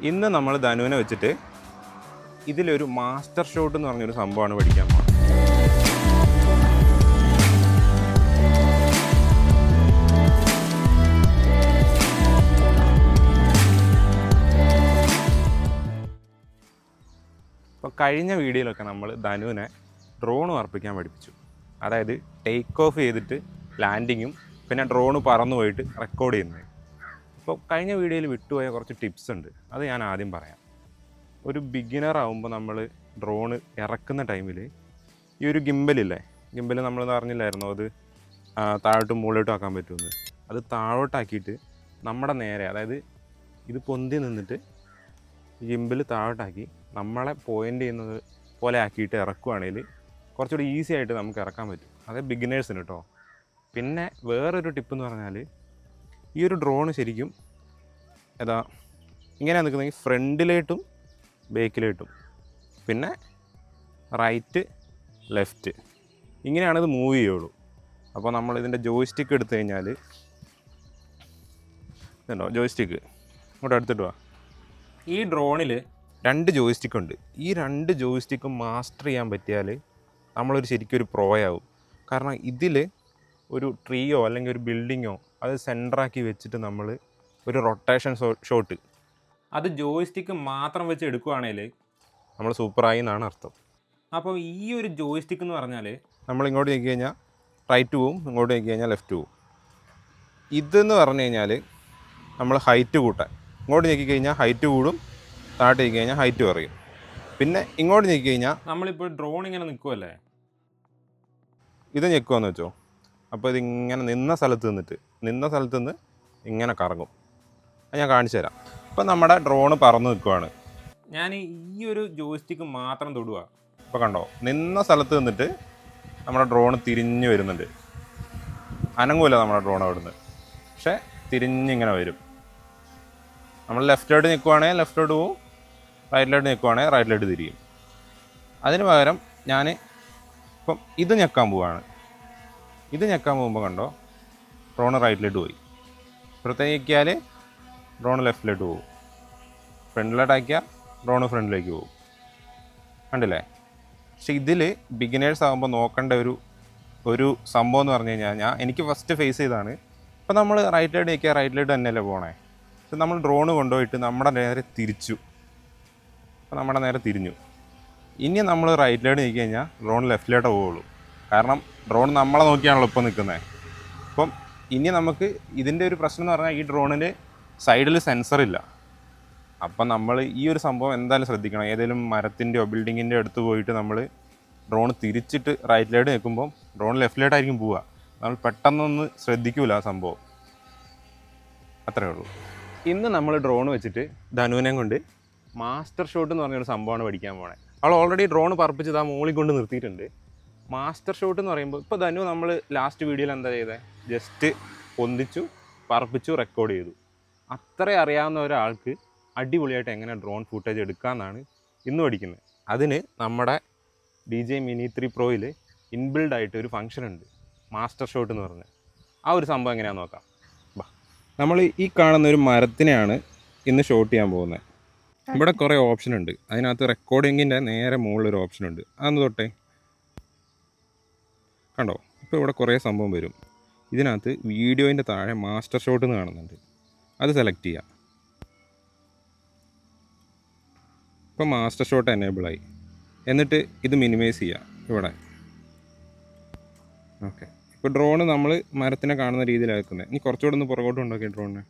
ഇന്ന് നമ്മൾ ധനുവിനെ വെച്ചിട്ട് ഇതിലൊരു മാസ്റ്റർ ഷോട്ട് എന്ന് പറഞ്ഞൊരു സംഭവമാണ് പഠിക്കാൻ പോകുന്നത്. ഇപ്പോൾ കഴിഞ്ഞ വീഡിയോയിലൊക്കെ നമ്മൾ ധനുവിനെ ഡ്രോൺ പറപ്പിക്കാൻ പഠിപ്പിച്ചു. അതായത് ടേക്ക് ഓഫ് ചെയ്തിട്ട് ലാൻഡിങ്ങും പിന്നെ ഡ്രോണ് പറന്നു പോയിട്ട് റെക്കോർഡ് ചെയ്യുന്നത്. അപ്പോൾ കഴിഞ്ഞ വീഡിയോയിൽ വിട്ടുപോയ കുറച്ച് ടിപ്സ് ഉണ്ട്, അത് ഞാൻ ആദ്യം പറയാം. ഒരു ബിഗിനർ ആകുമ്പോൾ നമ്മൾ ഡ്രോണ് ഇറക്കുന്ന ടൈമിൽ ഈ ഒരു ഗിംബലില്ലേ, ഗിംബൽ നമ്മൾ അറിഞ്ഞില്ലായിരുന്നു അത് താഴോട്ടും മുകളിലോട്ടും ആക്കാൻ പറ്റുമെന്ന്. അത് താഴോട്ടാക്കിയിട്ട് നമ്മുടെ നേരെ, അതായത് ഇത് പൊന്തി നിന്നിട്ട് ഗിംബൽ താഴോട്ടാക്കി നമ്മളെ പോയിൻ്റ് ചെയ്യുന്നത് പോലെ ആക്കിയിട്ട് ഇറക്കുവാണെങ്കിൽ കുറച്ചുകൂടി ഈസി ആയിട്ട് നമുക്ക് ഇറക്കാൻ പറ്റും. അത് ബിഗിനേഴ്സിന് കേട്ടോ. പിന്നെ വേറൊരു ടിപ്പ് എന്ന് പറഞ്ഞാൽ, ഈ ഒരു ഡ്രോണ് ശരിക്കും ഇങ്ങനെയാണ് നിൽക്കുന്നതെങ്കിൽ ഫ്രണ്ടിലേട്ടും ബാക്കിലേട്ടും പിന്നെ റൈറ്റ് ലെഫ്റ്റ് ഇങ്ങനെയാണിത് മൂവ് ചെയ്യുള്ളൂ. അപ്പോൾ നമ്മളിതിൻ്റെ ജോയ്സ്റ്റിക്ക് എടുത്തു കഴിഞ്ഞാൽ ഇതുണ്ടോ, ജോയ്സ്റ്റിക്ക് ഇങ്ങോട്ട് എടുത്തിട്ട് വാ. ഈ ഡ്രോണിൽ 2 ജോയ്സ്റ്റിക്ക് ഉണ്ട്. ഈ 2 ജോയ്സ്റ്റിക്കും മാസ്റ്റർ ചെയ്യാൻ പറ്റിയാൽ നമ്മളൊരു ശരിക്കും ഒരു പ്രോയാവും. കാരണം ഇതിൽ ഒരു ട്രീയോ അല്ലെങ്കിൽ ഒരു ബിൽഡിങ്ങോ അത് സെൻറ്ററാക്കി വെച്ചിട്ട് നമ്മൾ ഒരു റൊട്ടേഷൻ ഷോട്ട് അത് ജോയ്സ്റ്റിക്ക് മാത്രം വെച്ച് എടുക്കുകയാണെങ്കിൽ നമ്മൾ സൂപ്പറായി എന്നാണ് അർത്ഥം. അപ്പോൾ ഈ ഒരു ജോയ്സ്റ്റിക്ക് എന്ന് പറഞ്ഞാൽ നമ്മൾ ഇങ്ങോട്ട് നോക്കി കഴിഞ്ഞാൽ റൈറ്റ് പോവും, ഇങ്ങോട്ട് നോക്കി കഴിഞ്ഞാൽ ലെഫ്റ്റ് പോവും. ഇതെന്ന് പറഞ്ഞു കഴിഞ്ഞാൽ നമ്മൾ ഹൈറ്റ് കൂട്ടാൻ, ഇങ്ങോട്ട് നോക്കി കഴിഞ്ഞാൽ ഹൈറ്റ് കൂടും, താഴോട്ട് നോക്കി കഴിഞ്ഞാൽ ഹൈറ്റ് കുറയും. പിന്നെ ഇങ്ങോട്ട് നോക്കി കഴിഞ്ഞാൽ നമ്മളിപ്പോൾ ഡ്രോൺ ഇങ്ങനെ നിൽക്കുമല്ലേ, ഇത് ഞെക്കുമെന്ന് വെച്ചോ, അപ്പോൾ ഇതിങ്ങനെ നിന്ന സ്ഥലത്ത് നിന്ന് ഇങ്ങനെ കറങ്ങും. അത് ഞാൻ കാണിച്ചു തരാം. ഇപ്പം നമ്മുടെ ഡ്രോണ് പറന്ന് നിൽക്കുവാണ്. ഞാൻ ഈ ഒരു ജോയ്സ്റ്റിക്ക് മാത്രം തൊടുക. ഇപ്പോൾ കണ്ടോ, നിന്ന സ്ഥലത്ത് നിന്നിട്ട് നമ്മുടെ ഡ്രോണ് തിരിഞ്ഞ് വരുന്നുണ്ട്. അനങ്ങൂല നമ്മുടെ ഡ്രോൺ അവിടുന്ന്, പക്ഷേ തിരിഞ്ഞിങ്ങനെ വരും. നമ്മൾ ലെഫ്റ്റിലോട്ട് നിൽക്കുവാണെങ്കിൽ ലെഫ്റ്റിലോട്ട് പോവും, റൈറ്റിലോട്ട് നിൽക്കുവാണെങ്കിൽ റൈറ്റിലോട്ട് തിരിയും. അതിന് പകരം ഞാൻ ഇപ്പം ഇത് ഞെക്കാൻ പോവാണ്. ഇത് ഞെക്കാൻ പോകുമ്പോൾ കണ്ടോ, ഡ്രോണ് റൈറ്റിലോട്ട് പോയി. പുറത്തേക്കാൽ ഡ്രോൺ ലെഫ്റ്റിലോട്ട് പോകും. ഫ്രണ്ടിലോട്ടാക്കിയാൽ ഡ്രോണ് ഫ്രണ്ടിലേക്ക് പോകും. കണ്ടില്ലേ? പക്ഷെ ഇതിൽ ബിഗിനേഴ്സ് ആകുമ്പോൾ നോക്കേണ്ട ഒരു സംഭവം എന്ന് പറഞ്ഞു കഴിഞ്ഞാൽ, എനിക്ക് ഫസ്റ്റ് ഫേസ് ചെയ്താണ്. ഇപ്പം നമ്മൾ റൈറ്റിലോട്ട് നിൽക്കുക, റൈറ്റിലോട്ട് തന്നെയല്ലേ പോകണേ. പക്ഷെ നമ്മൾ ഡ്രോണ് കൊണ്ടുപോയിട്ട് നമ്മുടെ നേരെ തിരിച്ചു. അപ്പം നമ്മുടെ നേരെ തിരിഞ്ഞു. ഇനി നമ്മൾ റൈറ്റിലോട്ട് നിൽക്കി കഴിഞ്ഞാൽ ഡ്രോൺ ലെഫ്റ്റിലോട്ടേ പോവുള്ളൂ. കാരണം ഡ്രോൺ നമ്മളെ നോക്കിയാണല്ലോ ഇപ്പോൾ നിൽക്കുന്നത്. അപ്പം ഇനി നമുക്ക് ഇതിൻ്റെ ഒരു പ്രശ്നം എന്ന് പറഞ്ഞാൽ, ഈ ഡ്രോണിന് സൈഡിൽ സെൻസറില്ല. അപ്പം നമ്മൾ ഈ ഒരു സംഭവം എന്തായാലും ശ്രദ്ധിക്കണം. ഏതെങ്കിലും മരത്തിൻ്റെയോ ബിൽഡിങ്ങിൻ്റെയോ അടുത്ത് പോയിട്ട് നമ്മൾ ഡ്രോൺ തിരിച്ചിട്ട് റൈറ്റിലോട്ട് നിൽക്കുമ്പോൾ ഡ്രോൺ ലെഫ്റ്റിലോട്ടായിരിക്കും പോവുക. നമ്മൾ പെട്ടെന്നൊന്ന് ശ്രദ്ധിക്കൂല ആ സംഭവം. അത്രേ ഉള്ളൂ. ഇന്ന് നമ്മൾ ഡ്രോൺ വെച്ചിട്ട് ധനുവിനെ കൊണ്ട് മാസ്റ്റർ ഷോട്ട് എന്ന് പറഞ്ഞൊരു സംഭവമാണ് പഠിക്കാൻ പോണേ. അവൾ ഓൾറെഡി ഡ്രോൺ പറപ്പിച്ചത് ആ മോളിൽ കൊണ്ട് നിർത്തിയിട്ടുണ്ട്. മാസ്റ്റർ ഷോട്ട് എന്ന് പറയുമ്പോൾ, ഇപ്പോൾ ധനു നമ്മൾ ലാസ്റ്റ് വീഡിയോയിൽ എന്താ ചെയ്തത്, ജസ്റ്റ് പൊന്തിച്ചു, പറപ്പിച്ചു, റെക്കോർഡ് ചെയ്തു. അത്ര അറിയാവുന്ന ഒരാൾക്ക് അടിപൊളിയായിട്ട് എങ്ങനെ ഡ്രോൺ ഫുട്ടേജ് എടുക്കാമെന്നാണ് ഇന്ന് പഠിക്കുന്നത്. അതിന് നമ്മുടെ DJI Mini 3 Proയിൽ ഇൻബിൽഡ് ആയിട്ട് ഒരു ഫംഗ്ഷൻ ഉണ്ട്, മാസ്റ്റർ ഷോട്ട് എന്ന് പറഞ്ഞ്. ആ ഒരു സംഭവം എങ്ങനെയാണെന്ന് നോക്കാം. നമ്മൾ ഈ കാണുന്ന ഒരു മരത്തിനെയാണ് ഇന്ന് ഷോട്ട് ചെയ്യാൻ പോകുന്നത്. ഇവിടെ കുറേ ഓപ്ഷൻ ഉണ്ട്. അതിനകത്ത് റെക്കോർഡിങ്ങിൻ്റെ നേരെ മുകളിലൊരു ഓപ്ഷൻ ഉണ്ട്. അതൊന്ന് തൊട്ടേ കണ്ടോ. ഇപ്പോൾ ഇവിടെ കുറേ സംഭവം വരും. ഇതിനകത്ത് വീഡിയോൻ്റെ താഴെ മാസ്റ്റർ ഷോട്ട് എന്ന് കാണുന്നുണ്ട്. അത് സെലക്ട് ചെയ്യാം. ഇപ്പോൾ മാസ്റ്റർ ഷോട്ട് എനേബിളായി. എന്നിട്ട് ഇത് മിനിമൈസ് ചെയ്യാം ഇവിടെ. ഓക്കെ, ഇപ്പോൾ ഡ്രോണ് നമ്മൾ മരത്തിനെ കാണുന്ന രീതിയിലാണ് വെക്കുന്നത്. ഇനി കുറച്ചുകൂടെ ഒന്ന് പുറകോട്ട് ഉണ്ടാക്കി ഡ്രോണിനെ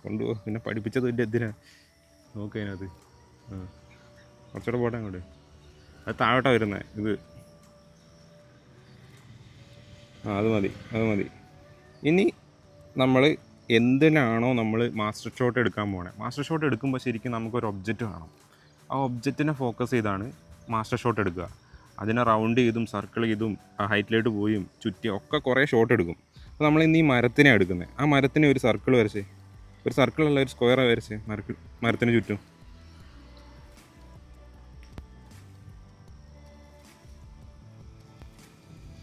കൊണ്ടുപോകും. പിന്നെ പഠിപ്പിച്ചത് ഇതിൻ്റെ എന്തിനാണ് നോക്കുക അതിനകത്ത്. കുറച്ചുകൂടെ പോട്ടെ അങ്ങോട്ട്. അത് താഴോട്ടാണ് വരുന്നത്. ഇത് അത് മതി. ഇനി നമ്മൾ എന്തിനാണോ നമ്മൾ മാസ്റ്റർ ഷോട്ട് എടുക്കാൻ പോകണേ, മാസ്റ്റർ ഷോട്ട് എടുക്കുമ്പോൾ ശരിക്കും നമുക്കൊരു ഒബ്ജക്റ്റ് വേണം. ആ ഒബ്ജക്റ്റിനെ ഫോക്കസ് ചെയ്താണ് മാസ്റ്റർ ഷോട്ട് എടുക്കുക. അതിനെ റൗണ്ട് ചെയ്തും സർക്കിൾ ചെയ്തും ഹൈറ്റിലോട്ട് പോയും ചുറ്റിയും ഒക്കെ കുറേ ഷോട്ട് എടുക്കും. അപ്പോൾ നമ്മൾ ഇന്ന് ഈ മരത്തിനെ എടുക്കുന്നത്. ആ മരത്തിനെ ഒരു സർക്കിൾ വരച്ചേ, ഒരു സർക്കിളല്ല ഒരു സ്ക്വയർ വരച്ചേ മരത്തിന് ചുറ്റും.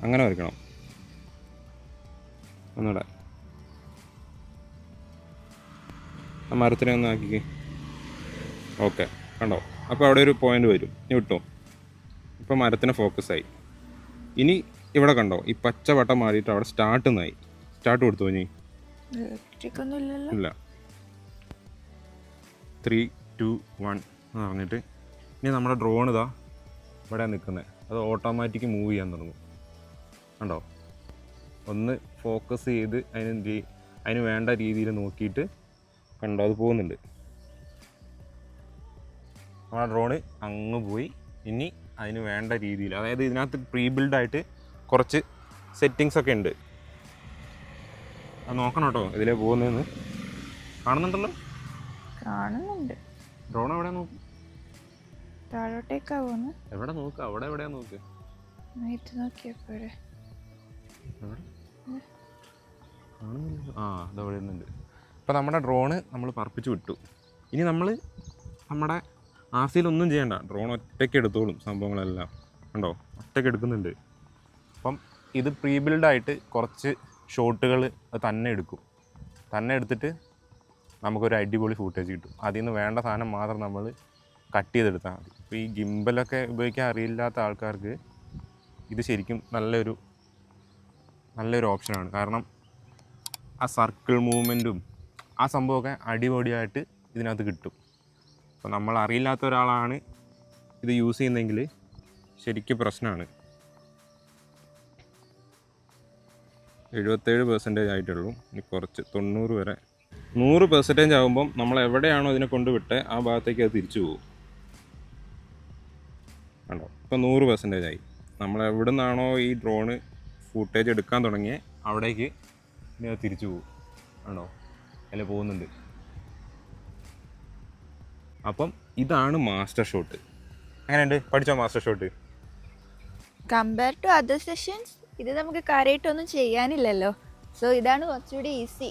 അങ്ങനെ വരയ്ക്കണം. ഒന്നുകൂടെ ആ മരത്തിനെ ഒന്ന് ആക്കി. ഓക്കെ, കണ്ടോ? അപ്പോൾ അവിടെ ഒരു പോയിന്റ് വരും. ഇനി വിട്ടോ. ഇപ്പോൾ മരത്തിന് ഫോക്കസായി. ഇനി ഇവിടെ കണ്ടോ, ഈ പച്ച വട്ടം മാറിയിട്ട് അവിടെ സ്റ്റാർട്ട് കൊടുത്തു. ഇനി ഇല്ല. 3, 2, 1 എന്ന് പറഞ്ഞിട്ട് ഇനി നമ്മുടെ ഡ്രോൺ ഇതാ ഇവിടെ നിൽക്കുന്നത്. അത് ഓട്ടോമാറ്റിക് മൂവ് ചെയ്യാൻ തുടങ്ങും. കണ്ടോ? ഒന്ന് ഫോക്കസ് ചെയ്ത് അതിന് വേണ്ട രീതിയിൽ നോക്കിയിട്ട് കണ്ടോ അത് പോകുന്നുണ്ട്. നമ്മുടെ ഡ്രോണ് അങ്ങ് പോയി. ഇനി അതിന് വേണ്ട രീതിയിൽ, അതായത് ഇതിനകത്ത് പ്രീ ബിൽഡായിട്ട് കുറച്ച് സെറ്റിങ്സ് ഒക്കെ ഉണ്ട്. അത് നോക്കണം കേട്ടോ, ഇതിലേ പോകുന്നതെന്ന്. കാണുന്നുണ്ടല്ലോ? കാണുന്നുണ്ട്. ഡ്രോൺ എവിടെ നോക്ക്? താഴോട്ടേക്കാ പോകുന്നത്. എവിടെ നോക്ക്? അവിടെ എവിടെയാ നോക്ക്? നോക്കിയപ്പോഴേ കാണുന്നില്ല. ആ, അതവിടെ ഇരുന്നുണ്ട്. അപ്പോൾ നമ്മുടെ ഡ്രോണ് നമ്മൾ പറപ്പിച്ച് വിട്ടു. ഇനി നമ്മുടെ ആസിലൊന്നും ചെയ്യണ്ട, ഡ്രോൺ ഒറ്റയ്ക്ക് എടുത്തോളും സംഭവങ്ങളെല്ലാം. കണ്ടോ? ഒറ്റയ്ക്ക് എടുക്കുന്നുണ്ട്. അപ്പം ഇത് പ്രീ ബിൽഡായിട്ട് കുറച്ച് ഷോട്ടുകൾ അത് തന്നെ എടുക്കും. തന്നെ എടുത്തിട്ട് നമുക്കൊരു അടിപൊളി ഫൂട്ടേജ് കിട്ടും. അതിൽ നിന്ന് വേണ്ട സാധനം മാത്രം നമ്മൾ കട്ട് ചെയ്തെടുത്താൽ മതി. ഇപ്പോൾ ഈ ഗിംബലൊക്കെ ഉപയോഗിക്കാൻ അറിയില്ലാത്ത ആൾക്കാർക്ക് ഇത് ശരിക്കും നല്ലൊരു ഓപ്ഷനാണ്. കാരണം ആ സർക്കിൾ മൂവ്മെൻറ്റും ആ സംഭവമൊക്കെ അടിപൊളിയായിട്ട് ഇതിനകത്ത് കിട്ടും. അപ്പോൾ നമ്മൾ അറിയില്ലാത്ത ഒരാളാണ് ഇത് യൂസ് ചെയ്യുന്നതെങ്കിൽ ശരിക്കും പ്രശ്നമാണ്. 77% ആയിട്ടുള്ളൂ. ഇനി കുറച്ച് 90 വരെ. 100% ആകുമ്പം നമ്മൾ എവിടെയാണോ ഇതിനെ കൊണ്ടുവിട്ടേ ആ ഭാഗത്തേക്ക് അത് തിരിച്ചു പോകും. കണ്ടോ? ഇപ്പോൾ 100% ആയി. നമ്മൾ എവിടെ നിന്നാണോ ഈ ഡ്രോണ് ഫുട്ടേജ് എടുക്കാൻ തുടങ്ങിയത് അവിടേക്ക് ഇനി അത് തിരിച്ചു പോകും. ആണോ? അതിൽ പോകുന്നുണ്ട്. അപ്പം ഇതാണ് മാസ്റ്റർ ഷോട്ട്. എങ്ങനെയുണ്ട്? പഠിച്ചോ master shot? Compare to other sessions ഇത് നമുക്ക് കാര്യമായിട്ടൊന്നും ചെയ്യാനില്ലല്ലോ. സോ ഇതാണ് കുറച്ചുകൂടി ഈസി.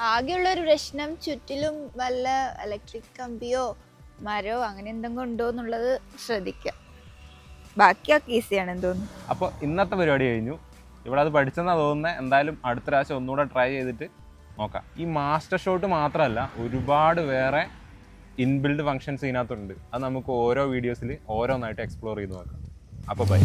ആകെയുള്ളൊരു പ്രശ്നം ചുറ്റിലും വല്ല ഇലക്ട്രിക് കമ്പിയോ മരമോ അങ്ങനെ എന്തെങ്കിലും ഉണ്ടോ എന്നുള്ളത് ശ്രദ്ധിക്കുക. ബാക്കിയൊക്കെ ഈസിയാണെന്ന് തോന്നുന്നു. അപ്പോൾ ഇന്നത്തെ പരിപാടി കഴിഞ്ഞു. ഇവിടെ അത് പഠിച്ചെന്നാണ് തോന്നുന്നത്. എന്തായാലും അടുത്ത പ്രാവശ്യം ഒന്നുകൂടെ ട്രൈ ചെയ്തിട്ട് നോക്കാം. ഈ മാസ്റ്റർ ഷോട്ട് മാത്രമല്ല, ഒരുപാട് വേറെ ഇൻബിൽഡ് ഫങ്ഷൻസ് ഇതിനകത്തുണ്ട്. അത് നമുക്ക് ഓരോ വീഡിയോസിൽ ഓരോന്നായിട്ട് എക്സ്പ്ലോർ ചെയ്ത് നോക്കാം. അപ്പോൾ ബൈ.